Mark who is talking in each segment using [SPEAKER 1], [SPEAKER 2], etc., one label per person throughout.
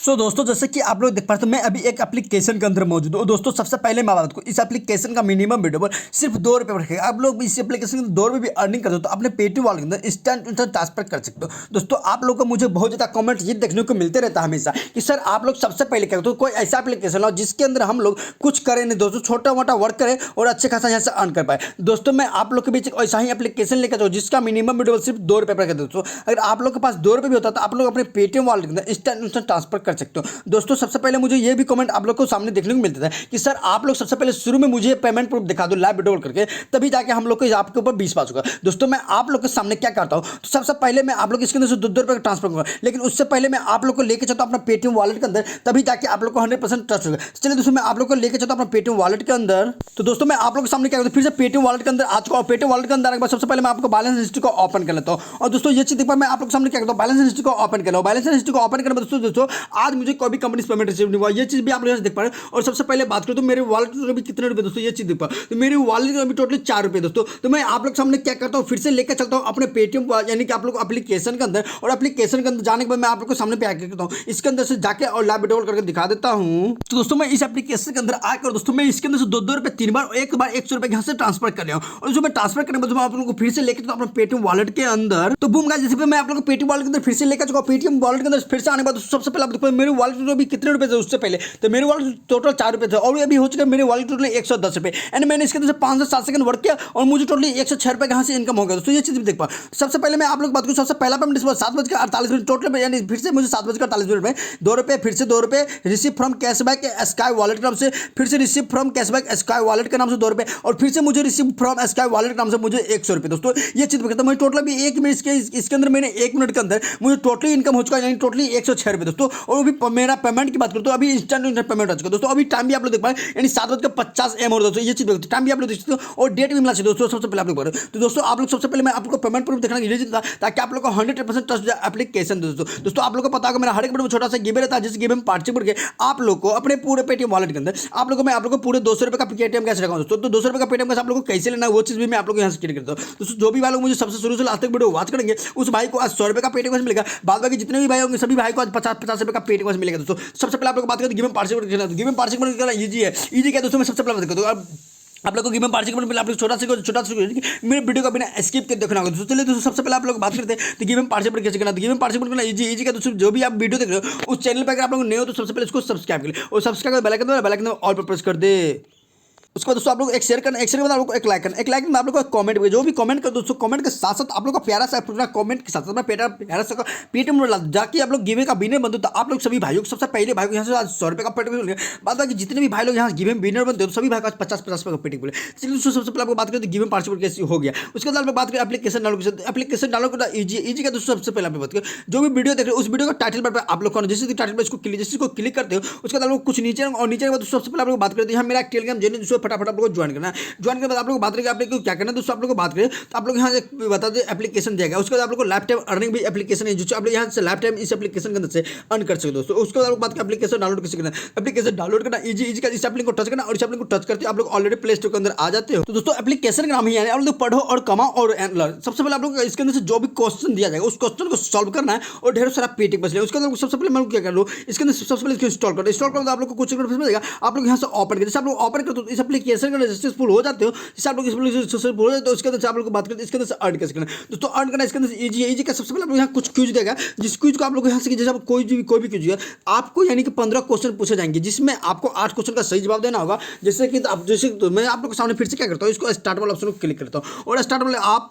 [SPEAKER 1] दोस्तों जैसे कि आप लोग देख पा रहे थे मैं अभी एक एप्लीकेशन के अंदर मौजूद हूँ। और दोस्तों सबसे पहले मैं बात करूँ इस एप्लीकेशन का मिनिमम विड्रॉल सिर्फ 2 रुपये पर रखेगा। आप लोग इस एप्लीकेशन के 2 रुपये भी अर्निंग करते हो तो अपने पेटीएम वॉलेट के अंदर इंस्टेंट ट्रांसफर कर सकते हो। दोस्तों आप लोग को मुझे बहुत ज़्यादा कमेंट ये देखने को मिलते रहता है हमेशा कि सर आप लोग सबसे पहले क्या तो कोई ऐसा एप्लीकेशन हो जिसके अंदर हम लोग कुछ करें नहीं दोस्तों, छोटा मोटा वर्क करें और अच्छे खासा यहाँ से अर्न कर पाए। दोस्तों मैं आप लोग के बीच ऐसा ही एप्लीकेशन लेकर जाऊँ जिसका मिनिमम विड्रॉल सिर्फ 2 रुपये पर रखेगा। दोस्तों अगर आप लोग के पास 2 रुपये भी होता तो आप लोग अपने पेटीएम वॉलेट के अंदर इंस्टेंट ट्रांसफर कर सकते हो। दोस्तों सबसे पहले मुझे ये भी कमेंट आप लोग को सामने देखने को मिलता था कि सर आप लोग सबसे पहले शुरू में मुझे पेमेंट प्रूफ दिखा दो लाइव विड्रॉल करके, तभी जाके हम लोग को आपके ऊपर 20 पास होगा। दोस्तों मैं आप लोग के सामने क्या करता हूँ तो सबसे पहले मैं आप लोग इसके अंदर से 2 रुपये ट्रांसफर करूंगा, लेकिन उससे पहले मैं आप लोग को लेकर चलता हूँ अपना पेटीएम वॉलेट के अंदर, तभी जाके आप लोग को 100% ट्रस्ट होगा। चलिए दोस्तों मैं आप लोग को लेकर चलता हूँ अपना पेटीएम वॉलेट के अंदर। तो दोस्तों मैं आप लोग के सामने क्या करता हूँ फिर से पेटीएम वॉलेट के अंदर आ चुका हूँ। पेटीएम वॉलेट के अंदर आने के बाद सबसे पहले मैं आपको बैलेंस हिस्ट्री को ओपन कर लेता हूँ। और दोस्तों ये चीज देख पा मैं आप लोग के सामने क्या करता हूँ बैलेंस हिस्ट्री को ओपन कर लो। बैलेंस हिस्ट्री को ओपन करने बाद दोस्तों आज मुझे कोई भी कंपनी पेमेंट रिसीव नहीं हुआ, ये चीज भी आप लोग देख पा रहे हैं। और सबसे पहले बात करूं तो मेरे वॉलेट में भी कितने रुपए दोस्तों ये चीज देख पा तो मेरे वॉलेट में भी टोटली 4 रुपए दोस्तों। तो मैं आप लोग सामने क्या करता हूं फिर से लेकर चलता हूं अपने पेटीएम यानी कि आप लोग एप्लीकेशन के अंदर, और एप्लीकेशन के अंदर जाने के बाद मैं आप लोग को सामने पे आके करता हूं इसके अंदर से जाके और लाइव विड्रॉल करके दिखा देता हूं। तो दोस्तों मैं इस एप्लीकेशन के अंदर आकर दोस्तों मैं इसके अंदर से 2 रुपए 3 बार एक बार 100 रुपए यहाँ से ट्रांसफर कर लिया हूं। और जो मैं ट्रांसफर करने बाद मैं आप लोग को फिर से लेकर अपने पेटीएम वॉलेट के अंदर तो बूम गाइस जैसे मैं आप लोग को पेटीएम वॉलेट के अंदर फिर से लेकर चुका पेटीएम वॉलेट के अंदर फिर से आने के बाद सबसे पहले आप देखो मेरे वॉलेट में भी कितने रुपए थे उससे पहले तो मेरे वॉलेट टोटल 4 रुपए थे और अभी हो चुका है मेरे वॉलेट टोटल 110 रुपए। एंड मैंने इसके अंदर से 5 से 7 सेकंड वर्क किया और मुझे टोटली 106 रुपए कहाँ से इनकम हो गया। दोस्तों ये चीज भी देख पा सबसे पहले मैं आप लोग बात करूँ सबसे पहला पेमेंट इस 7:48 टोटल यानी फिर से मुझे 7:48 में 2 रुपए फिर से 2 रुपए receive from cashback sky wallet के नाम से, फिर से receive from cashback sky wallet के नाम से 2 रुपए और फिर से मुझे रिसीव फ्रॉम स्काई वॉलेट के नाम से मुझे 100 रुपए। दोस्तों ये चीज कहता मैं टोटल अभी 1 मिनट इसके अंदर मैंने 1 मिनट के अंदर मुझे टोटली इनकम हो चुका है यानी टोटली 106 रुपए दोस्तों। और अभी मेरा पेमेंट की बात करूँ तो अभी इंस्टेंट पेमेंट हो चुका दोस्तों। अभी टाइम भी आप लोग देख पाए यानी 7:50 AM और दोस्तों ये चीज टाइम भी आप लोग देख सकते हो और डेट भी मिला चाहिए दोस्तों। सबसे पहले आप लोग तो दोस्तों आप लोग सबसे पहले मैं आपको पेमेंट प्रूफ देखना ये था ताकि आप लोग को 100% ट्रस्ट एप्लीकेशन दोस्तों आप लोग को पता होगा मेरा हर एक वीडियो में छोटा सा गिव रहता है जिस गिव में पार्टिसिपेट करके आप लोग को अपने पूरे पेटीएम वॉलेट के अंदर आप लोग को मैं आप लोग को पूरे 200 रुपए का पेटीएम कैसे रखा दोस्तों। तो 200 रुपए का पेटीएम कैसे आप लोग को कैसे लेना है वो चीज भी मैं आप लोग को यहाँ से क्लियर करता हूँ। दोस्तों जो भी भाई लोग मुझे सबसे शुरू से लास्ट तक वीडियो वॉच करेंगे उस भाई को आज 100 रुपए का पेटीएम मिलेगा। बाद बाकी जितने भी भाई होंगे सभी भाई को आज 50 रुपए का पेटीएम मिलेगा। दोस्तों सबसे पहले आप लोग बात करते गिव में पार्टिसिपेट करना ईजी है। ईजी क्या दोस्तों मैं सबसे पहले बात करता हूँ आप लोग को गिव में पार्टिसिपेट मिला आप लोग छोटा सा मेरे वीडियो का बिना स्किप कर देखना होगा। दोस्तों चलिए दोस्तों सबसे पहले आप लोग बात करते हैं तो गिव में पार्टिसिपेट कैसे करना। तो गिव में पार्टिसिपेट करना इजी का दोस्तों जो भी आप वीडियो देख रहे हो उस चैनल पर अगर आप लोग नए हो तो सबसे पहले उसको सब्सक्राइब कर ले और सब्सक्राइब बेल आइकन ऑल पर प्रेस कर दे। उसके बाद दोस्तों आप लोग एक शेयर करना, एक शेयर के बाद आप लोग को एक लाइक करना, एक लाइक में आप लोग को कमेंट भी जो भी कमेंट कर दोस्तों कमेंट के साथ साथ आप लोग का प्यारा सा पूरा कमेंट के साथ साथ प्यारा सा पेटीएम जाके आप लोग गिवे का विनर बनते हो। तो आप लोग सभी भाइयों को सबसे पहले भाई को यहाँ से आज 100 रुपए का पेटीएम मिलेगा। बाद बाकी जितने भी भाई लोग यहाँ गिवे में विनर बनते हो सभी भाई को 50 रुपए का पेटीएम मिले। चलिए दोस्तों सबसे पहले आपको बात करें तो गिवे में पार्टिसिपेट कैसे हो गया। उसके बाद आप लोग बात करें application download application download easy का दोस्तों सबसे पहले आप बात करें जो भी वीडियो देख रहे हो उस वीडियो का टाइटल पर आप लोग जैसे टाइटल पर इसको क्लिक करते हो उसके बाद आप लोग कुछ नीचे और नीचे के बाद सबसे पहले आप लोग बात करते हैं मेरा टेलीग्राम जिन्हें फटाफट आप लोग ज्वाइन ज्वाइन के बाद आप लोग बात करेंगे आप लोग को क्या करना है दोस्तों। आप लोग को बात करें तो आप लोग यहाँ से बता दें एप्लीकेशन दिया गया। उसके बाद आप लोग को लाइफ टाइम अर्निंग भी एप्लीकेशन है जो आप लोग यहाँ से लाइफ टाइम इस एप्लीकेशन के अंदर से अर्न कर सकते हो दोस्तों। उसके बाद आप लोग बात करें एप्लीकेशन डाउनलोड कैसे करना है। एप्लीकेशन डाउनलोड करना इजी का इस एप्लीकेशन को टच करना और इस एप्लीकेशन को टच करते आप लोग ऑलरेडी प्ले स्टोर के अंदर आ जाते हो। तो दोस्तों एप्लीकेशन का नाम ही है आप लोग पढ़ो और कमाओ और लर्न। सबसे पहले आप लोग इसके अंदर से जो भी क्वेश्चन दिया जाएगा उस क्वेश्चन को सॉल्व करना है और ढेर सारा पेटीएम बच लेगा। उसके अंदर सबसे पहले मैं क्या कर लो इसके अंदर सबसे पहले इसको इंस्टॉल करो आप लोग को कुछ मिलेगा। आप लोग यहाँ से ओपन करें जैसे आप लोग ओपन करते हो इस एप्लीकेशन का सक्सेसफुल हो जाते हो जैसे आप लोग बोल तो उसके अंदर आप लोग बात करते हैं इसके अंदर से अर्न कैसे करना है दोस्तों। अर्न करना इसके अंदर इजी का सबसे पहले आप लोग यहाँ कुछ क्यूज देगा जिस क्यूज को आप लोग यहाँ से जैसे कोई भी क्यूज है आपको यानी कि 15 क्वेश्चन पूछे जाएंगे जिसमें आपको 8 क्वेश्चन का सही जवाब देना होगा। जैसे कि मैं आप लोग के सामने फिर से क्या करता हूँ इसको स्टार्ट वाला ऑप्शन को क्लिक करता हूँ और स्टार्ट वाले आप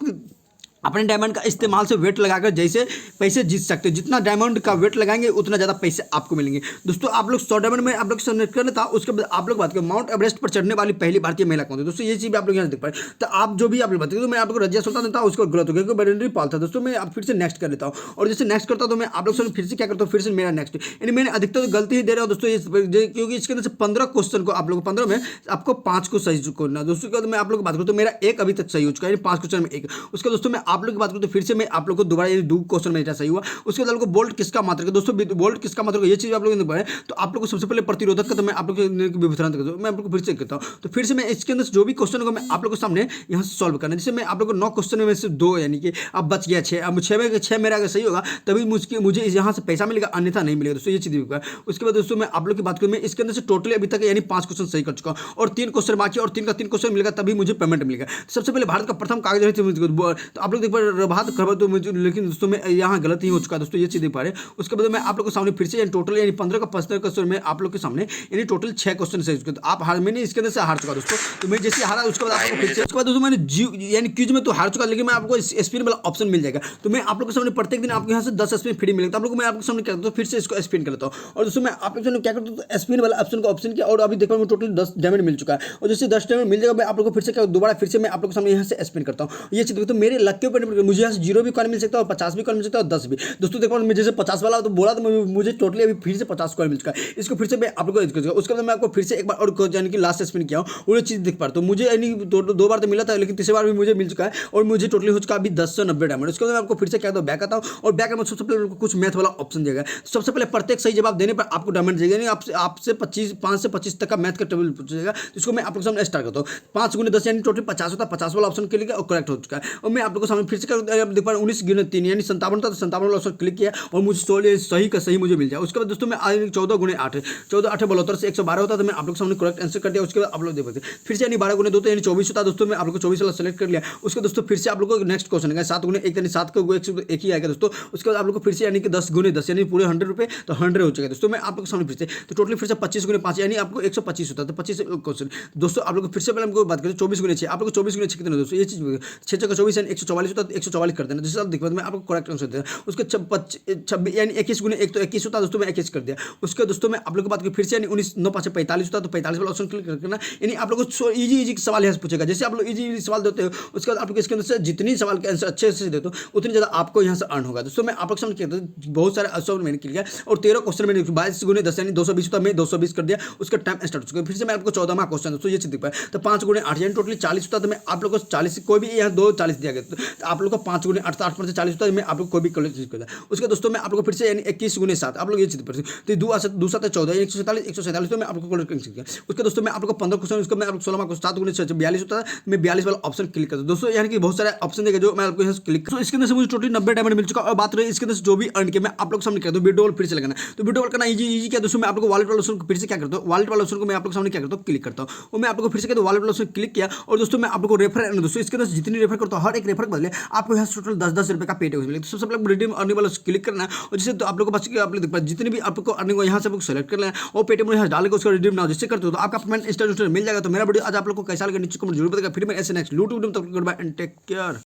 [SPEAKER 1] अपने डायमंड का इस्तेमाल से वेट लगाकर जैसे पैसे जीत सकते हो। जितना डायमंड का वेट लगाएंगे उतना ज़्यादा पैसे आपको मिलेंगे। दोस्तों आप लोग 100 डायमंड में आप लोग सेलेक्ट कर लेता उसके बाद आप लोग बात करें माउंट एवरेस्ट पर चढ़ने वाली पहली भारतीय महिला कौन थी। दोस्तों ये चीज़ आप लोग यहाँ से देख पाए तो आप जो भी आप लोग बताइए तो मैं आप लोग को रजिया सुल्तान देता हूँ उसको गलत हो गया बैलेंडरी पाल था। दोस्तों मैं अब फिर से नेक्स्ट कर लेता हूँ और जैसे नेक्स्ट करता हूँ तो मैं आप लोग से फिर से क्या करता हूँ फिर से मेरा नेक्स्ट यानी मैंने अधिकतर गलती ही दे रहा हूँ दोस्तों क्योंकि इसके अंदर से 15 क्वेश्चन को आप लोग 15 में आपको 5 को सही करना। दोस्तों के बाद मैं आप लोग को बात करूँ तो मेरा एक अभी तक सही हो चुका है 5 क्वेश्चन में एक। उसके दोस्तों मैं आप लोग की बात करूँ तो फिर से मैं आप लोग को दोबारा ये 2 क्वेश्चन मेरा सही हुआ। उसके बाद आप लोग को बोल्ट किसका मात्रक है दोस्तों, बोल्ट किसका मात्रक है ये चीज़ आप लोग ने पढ़ा है। तो आप लोग को सबसे पहले प्रतिरोधक का तो मैं आप लोग को विवरण करता हूँ, मैं आप लोग को फिर से कहता हूँ। तो फिर से मैं इसके अंदर जो भी क्वेश्चन होगा मैं आप लोग के सामने यहाँ से सॉल्व करना है। जैसे मैं आप लोग को 9 क्वेश्चन में से 2 यानी कि अब बच गया 6, अब 6 में 6 मेरा अगर सही होगा तभी मुझे यहाँ से पैसा मिलेगा, अन्यथा नहीं मिलेगा दोस्तों, ये चीज़ होगा। उसके बाद दोस्तों मैं आप लोग की बात करूँ, मैं इसके अंदर से टोटली अभी तक यानी 5 क्वेश्चन सही कर चुका हूँ और 3 क्वेश्चन बाकी और 3 का 3 क्वेश्चन मिलेगा तभी मुझे पेमेंट मिलेगा। सबसे पहले भारत का प्रथम कागज है तो आप लोग देख पा रहे भारत खबर तो मुझे, लेकिन दोस्तों मैं यहाँ गलत ही हो चुका है दोस्तों, ये चीज़ देख पा रहे हैं। उसके बाद मैं आप लोग के सामने फिर से टोटल यानी 15 का 15 क्वेश्चन में आप लोग के सामने यानी टोटल 6 क्वेश्चन सही चुके। तो आप हार, मैंने इसके अंदर से हार चुका दोस्तों। तो मैं जैसे हारा उसके बाद आपको फिर से उसके बाद दोस्तों मैंने यानी क्विज में तो हार चुका, लेकिन मैं आपको स्पिन वाला ऑप्शन मिल जाएगा। तो मैं आप लोग के सामने प्रत्येक दिन आपको यहाँ से 10 स्पिन फ्री मिलेगा। तो आप लोग मैं आपके सामने क्या करता हूँ, फिर से इसको स्पिन करता हूँ। और दोस्तों मैं आप लोग क्या करता हूँ, स्पिन वाला ऑप्शन का ऑप्शन किया और अभी देखो मैं टोटल 10 डायमंड मिल चुका है। और जैसे 10 डायमंड मिल जाएगा मैं आप लोग को फिर से दोबारा फिर से मैं आप लोग के सामने यहाँ से स्पिन करता हूँ। ये चीज़ तो मेरे लक के ऊपर मुझे यहाँ से 0 भी कॉइन मिल सकता है और 50 भी कॉइन मिल सकता है और 10 भी। दोस्तों देखो मैं जैसे 50 वाला तो बोला तो मुझे टोटली अभी फिर से 50 कॉइन मिल चुका है। इसको फिर से मैं आप लोग को उसके बाद मैं आपको फिर से एक बार और यानी कि लास्ट स्पिन किया हूँ, वो चीज़ देख पा रहा। तो मुझे यानी 2 बार तो मिला था, लेकिन तीसरी बार भी मुझे मिल चुका है और मुझे टोटली हो चुका अभी 1090 डायमंड। उसके बाद मैं आपको फिर से क्या दो बैक आता हूँ और बैक में सबसे पहले कुछ मैथ वाला ऑप्शन देगा। सबसे पहले प्रत्येक सही जवाब देने पर आपको डायमंड देगा, यानी आपसे 5 से 25 तक का मैथ का टेबल पूछेगा, जिसको मैं आप लोग सामने स्टार्ट करता हूँ। 5 × 10 यानी टोटल 50 होता है, 50 वाला ऑप्शन क्लिक किया और करेक्ट हो चुका है। और मैं आप लोग को सामने फिर से देख पा 19 × 3 यानी 57 था, तो 57 वाला ऑप्शन क्लिक किया और मुझे सही का सही मुझे मिल जाए। उसके बाद दोस्तों मैं 14 × 8 14 8 72 से 112 होता है, तो मैं आप लोग सामने करेक्ट आंसर कर दिया। उसके बाद आप लोग देखते फिर से यानी 12 × 2 यानी 24 होता है दोस्तों, मैं आप लोग को 24 वाला सेलेक्ट कर लिया। उसके दोस्तों फिर से आप लोग को नेक्स्ट क्वेश्चन है 7 × 1 यानी 7 का 1 ही आएगा दोस्तों। उसके बाद आप लोग को फिर से यानी कि 10 × 10 यानी पूरे 100 रुपये, तो 100 हो चुका है दोस्तों। मैं आप लोग के सामने फिर से तो टोटली फिर से 25 × 5 यानी आपको 125 होता है, तो 25 क्वेश्चन दोस्तों। आप लोग फिर से पहले हमको बात करें 24 × 6, आप लोग को 24 × 6 कितने दोस्तों, ये चीज़ 6 × 24 यानी 144 होता है, तो 144 कर देना। जैसे आप देखो मैं आपको करेक्ट आंसर दे रहा हूँ। उसके 26 यानी 21 × 1 तो 21 होता है दोस्तों, मैं 21 कर दिया। उसके दोस्तों मैं आप लोग की बात करें फिर से यानी 19 9 5 45 होता है, तो 45 वाला ऑप्शन क्लिक करना। यानी आप लोग को इजी सवाल यहाँ से पूछेगा। जैसे आप लोग इजी सवाल देते हो उसके बाद आप लोग इसके अंदर से जितनी सवाल के आंसर अच्छे से देते हो उतनी ज़्यादा आपको यहाँ से अर्न होगा दोस्तों। मैं आप लोग सामने कहता हूँ बहुत सारे आंसर मैंने किया और 13 क्वेश्चन मैंने 22 × 10 यानी 220 होता है, मैं 220 कर दिया। उसका टाइम स्टार्ट हो चुका है। फिर से मैं आपको 14वां क्वेश्चन दोस्तों ये चीज़ दिख पाया, तो 5 × 8 यानी टोटली 40 होता है, तो मैं आप लोग को 40 कोई भी यहाँ 2 40 दिया गया, तो आप लोग को 5 × 8 8 से 40 होता है, मैं आप लोग कोई भी चीज़ करता है। उसके दोस्तों मैं आप लोग को फिर से यानी 21 × 7 आप लोग ये चीज़ पर तो 2 7 14 147 तो मैं आप लोग को कर सकता हूँ। उसके दोस्तों मैं आप लोग को 15 क्वेश्चन उसका मैं आप लोग 16वां क्वेश्चन 7 × 6 42 होता है, मैं 42 वाला ऑप्शन क्लिक करता हूँ दोस्तों। यानी कि बहुत सारे ऑप्शन देगा जो मैं आपको यहाँ से क्लिक तो इसके अंदर से मुझे टोटली 90 डायमंड मिल चुका। और बात रही इसके अंदर से जो भी अर्न किया मैं आप लोग सामने करता हूँ, वीडियो फिर से लगाना। तो वीडियो करना इजी क्या दोस्तों, मैं आप लोग वॉलेट वाला ऑप्शन फिर से क्या करता हूँ, वॉलेट वाला ऑप्शन को मैं आप लोग सामने क्या करता हूँ क्लिक करता हूँ। और मैं आप लोग को फिर से कहता हूँ वॉलेट वाला ऑप्शन क्लिक किया। और दोस्तों मैं आप लोग को रेफर दोस्तों इसके अंदर जितनी रेफर करता हूँ हर एक रेफर बदले आपको यहाँ टोटल 10 रुपये का पेड मिलेगा। तो सबसे पहले रिडीम अर्निंग वाला क्लिक करना है और जिससे तो आप लोग को बच आप लोग जितनी भी आपको अर्निंग हो यहाँ से आपको सेलेक्ट करना है और पेटीएम यहाँ डाल के उसका रिडीम ना जिससे करते हो तो आपका पेमेंट इंस्टेंट मिल जाएगा। तो मेरा वीडियो आज आप लोग को कैसा लगा नीचे कमेंट जरूर बताएगा। फिर मैं ऐसे नेक्स्ट यूट्यूब तक टेक केयर।